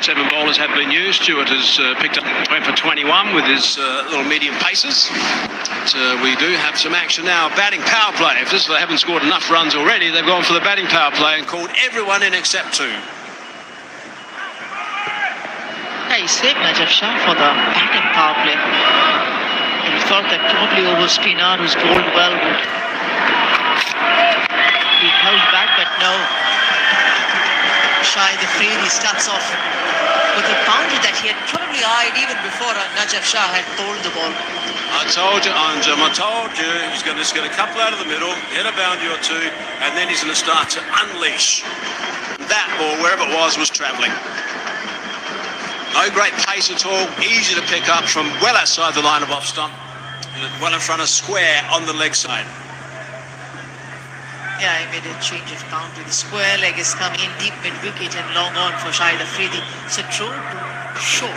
7 bowlers have been used. Stewart has picked up, went for 21 with his little medium paces. So we do have some action now. Batting power play. If they haven't scored enough runs already, they've gone for the batting power play and called everyone in except 2. Yeah, he saved Najaf Shah for the batting power play. And we thought that probably over spinner who's bowled well would be held back, but no. Shahid Afridi starts off with a boundary that he had probably eyed even before Najaf Shah had bowled the ball. I told you, Anjum, I told you, he's just going to couple out of the middle, hit a boundary or 2, and then he's going to start to unleash. That ball, wherever it was travelling. No great pace at all, easy to pick up from well outside the line of off stump, well in front of square on the leg side. Yeah, he made a change of boundary. The square leg is coming in deep mid-wicket and long on for Shahid Afridi. So throw to short.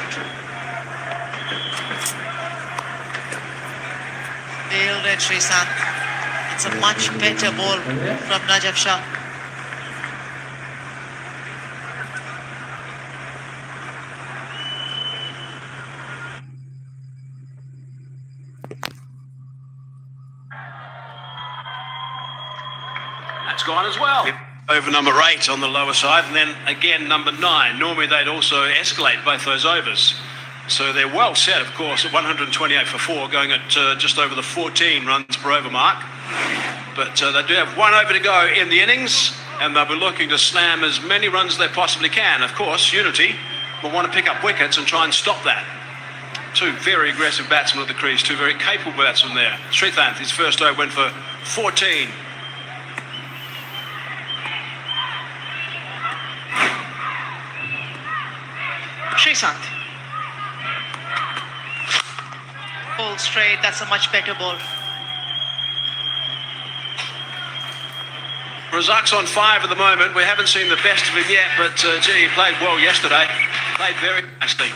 Failed at Sreesanth. It's a much better ball from Najaf Shah. That's gone as well. Over number 8 on the lower side, and then again number 9. Normally they'd also escalate both those overs. So they're well set, of course, at 128 for 4, going at just over the 14 runs per over mark. But they do have 1 over to go in the innings, and they'll be looking to slam as many runs as they possibly can. Of course, Unity will want to pick up wickets and try and stop that. 2 very aggressive batsmen at the crease, 2 very capable batsmen there. Sreesanth, his first over, went for 14. Sreesanth. Ball straight, that's a much better ball. Razak's on 5 at the moment. We haven't seen the best of him yet, but gee, he played well yesterday. Played very nicely.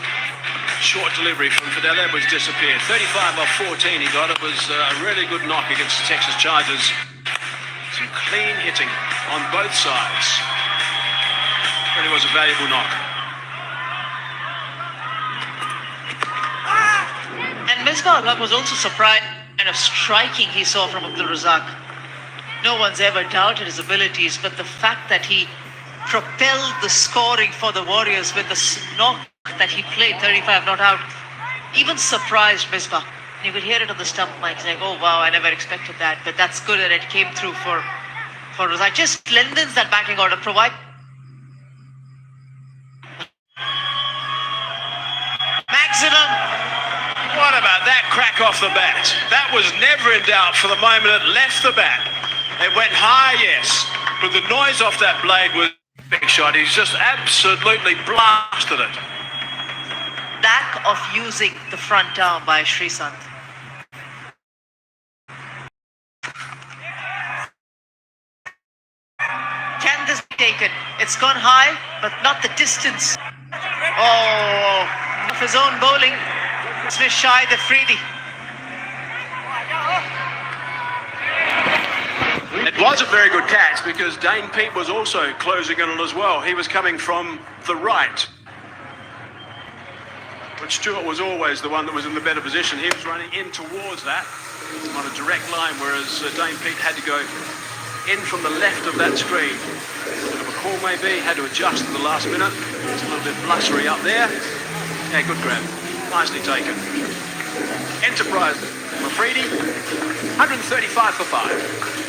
Short delivery from Fidel Edwards disappeared. 35 off 14 he got. It was a really good knock against the Texas Chargers. Some clean hitting on both sides. Really was a valuable knock. And Misbah Ulhaq was also surprised and of striking he saw from Abdul Razak. No one's ever doubted his abilities, but the fact that he propelled the scoring for the Warriors with the knock that he played, 35 not out, even surprised Misbah. You could hear it on the stump mic, like, oh wow, I never expected that, but that's good that it came through for Razak. Just lengthens that batting order, provide maximum. What about that crack off the bat? That was never in doubt for the moment it left the bat. It went high, yes, but the noise off that blade was a big shot. He's just absolutely blasted it. Lack of using the front arm by Sreesanth. Can this be taken? It's gone high, but not the distance. Oh, of his own bowling. It's Shahid Afridi. It was a very good catch because Dane Pete was also closing in on it as well. He was coming from the right. But Stewart was always the one that was in the better position. He was running in towards that on a direct line, whereas Dane Pete had to go in from the left of that screen. Bit of a call maybe, had to adjust at the last minute. It's a little bit blustery up there. Yeah, good grab. Nicely taken. Enterprise Afridi, 135 for 5.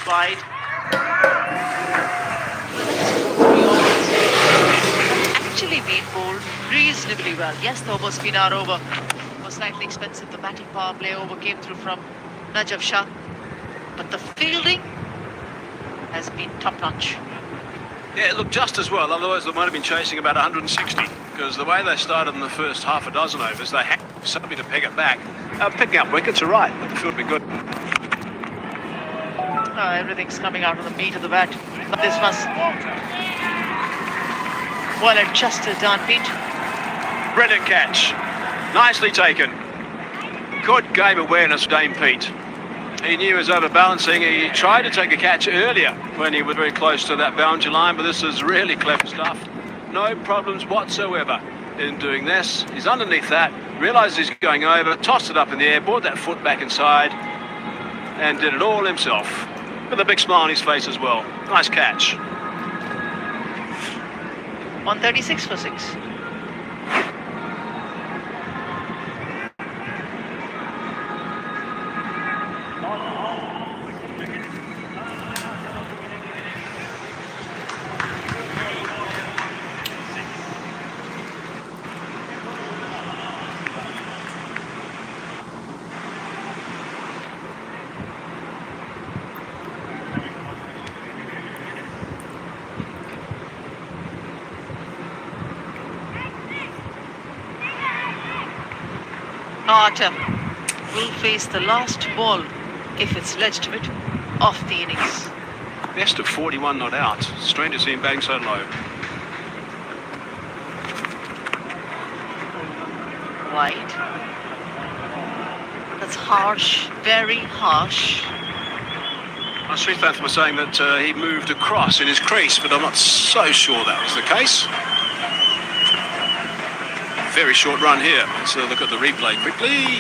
Wide. Actually been bowled reasonably well. Yes, the over spinner over was slightly expensive. The batting power play over came through from Najaf Shah, but the fielding has been top notch. Yeah, it looked just as well. Otherwise, they might have been chasing about 160. because the way they started in the first half a dozen overs, they had something to peg it back. Picking up wickets are right, but the field will be good. Everything's coming out of the meat of the bat. This must... Well adjusted, done, Pete. Brilliant catch. Nicely taken. Good game awareness, Dame Pete. He knew he was overbalancing. He tried to take a catch earlier when he was very close to that boundary line, but this is really clever stuff. No problems whatsoever in doing this. He's underneath that, realizes he's going over, tossed it up in the air, brought that foot back inside, and did it all himself. With a big smile on his face as well. Nice catch. 136 for 6. Carter will face the last ball, if it's legitimate, of the innings. Best of 41 not out. Strange to see him bang so low. Wide. That's harsh, very harsh. My street fans were saying that he moved across in his crease, but I'm not so sure that was the case. Very short run here. Let's look at the replay quickly.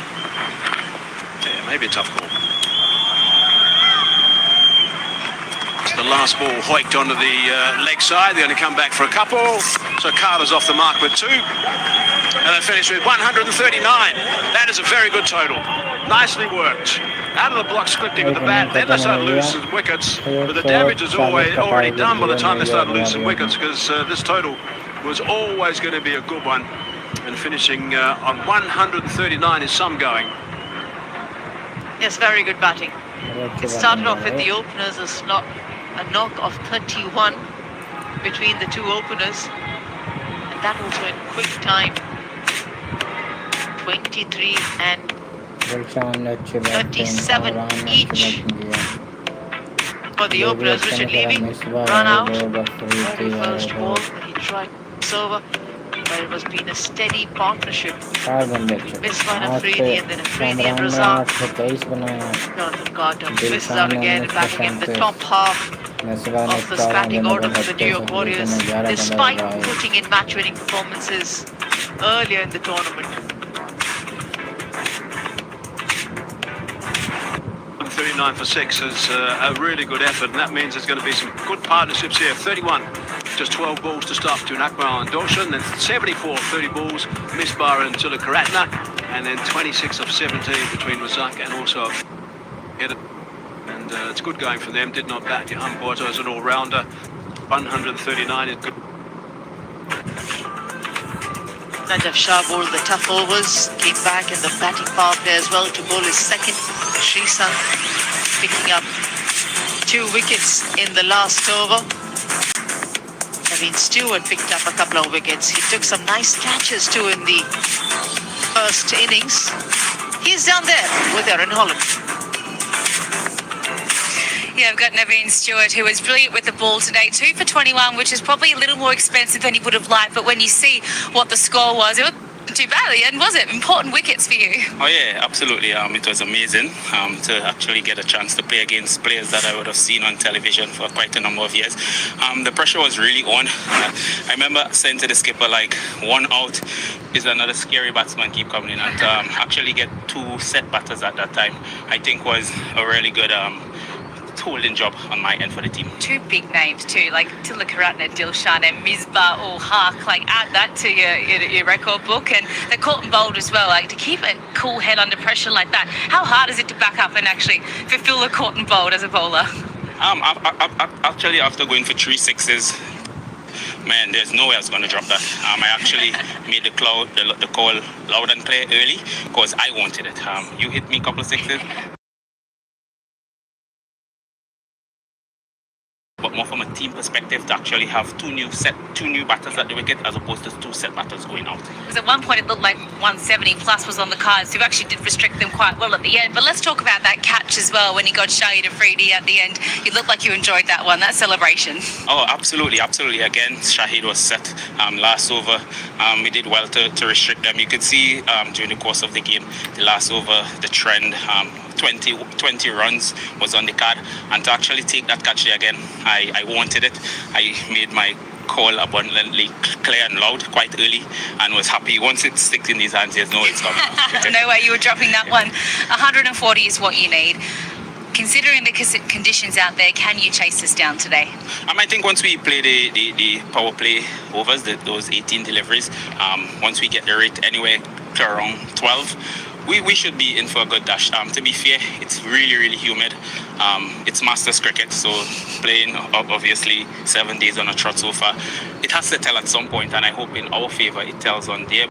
Yeah, maybe a tough call. It's the last ball hoiked onto the leg side. They're going to come back for a couple. So Carter's off the mark with 2. And they finish with 139. That is a very good total. Nicely worked. Out of the blocks quickly with the bat. Then they started losing wickets. But the damage is already done by the time they started losing wickets, because this total was always going to be a good one. And finishing on 139 is some going. Yes, very good batting. It started off with the openers, a knock of 31 between the two openers. And that also in quick time. 23 and 37 each for the openers. Richard Levy run out. Very first ball, he tried over. But it was been a steady partnership. Missed one Afridi and then Afridi and Razak. Jonathan Carter misses out again and back again in the top half of the batting order for the New York Warriors, despite putting in match-winning performances earlier in the tournament. 39 for 6 is a really good effort, and that means there's going to be some good partnerships here. 31, just 12 balls to stop between Akmal and Darshan, then 74, 30 balls, Misbah and Tilakaratna, and then 26 of 17 between Razak and also Headed. And it's good going for them. Did not bat Umboto as an all-rounder. 139 is good. Najaf Shah bowled the tough overs, came back in the batting power play as well to bowl his second. Srisang picking up 2 wickets in the last over. Naveen Stewart picked up a couple of wickets. He took some nice catches too in the first innings. He's down there with Aaron Holland. Yeah, we've got Naveen Stewart, who was brilliant with the ball today. 2 for 21, which is probably a little more expensive than he would have liked. But when you see what the score was, it wasn't too badly, and was it? Important wickets for you. Oh yeah, absolutely. It was amazing to actually get a chance to play against players that I would have seen on television for quite a number of years. The pressure was really on. I remember saying to the skipper, like, 1 out is another scary batsman keep coming in, and actually get 2 set batters at that time, I think was a really good holding job on my end for the team. 2 big names too, like Tilakaratna, Dilshan and Misbah or Haq. Like, add that to your record book. And they caught and bowled as well. Like, to keep a cool head under pressure like that, how hard is it to back up and actually fulfill the caught and bowled as a bowler? Actually, after going for 3 sixes, man, there's no way I was going to drop that. I actually made the call loud and clear early because I wanted it. You hit me a couple of sixes, but more from a team perspective to actually have two new batters at the wicket as opposed to two set batters going out. Because at one point it looked like 170 plus was on the cards, so you actually did restrict them quite well at the end. But let's talk about that catch as well when you got Shahid Afridi at the end. You looked like you enjoyed that one, that celebration. Oh, absolutely. Again, Shahid was set last over. We did well to restrict them. You could see during the course of the game, the last over, the trend, 20 runs was on the card. And to actually take that catch there again, I wanted it. I made my call abundantly clear and loud quite early and was happy. Once it sticks in his hands, there's no way it's coming. No way you were dropping that one. 140 is what you need. Considering the conditions out there, can you chase this down today? I think once we play the power play overs, those 18 deliveries, once we get the rate anywhere to around 12, we should be in for a good dash. To be fair, it's really, really humid. It's Masters cricket, so playing obviously 7 days on a trot so far, it has to tell at some point, and I hope in our favour it tells on there.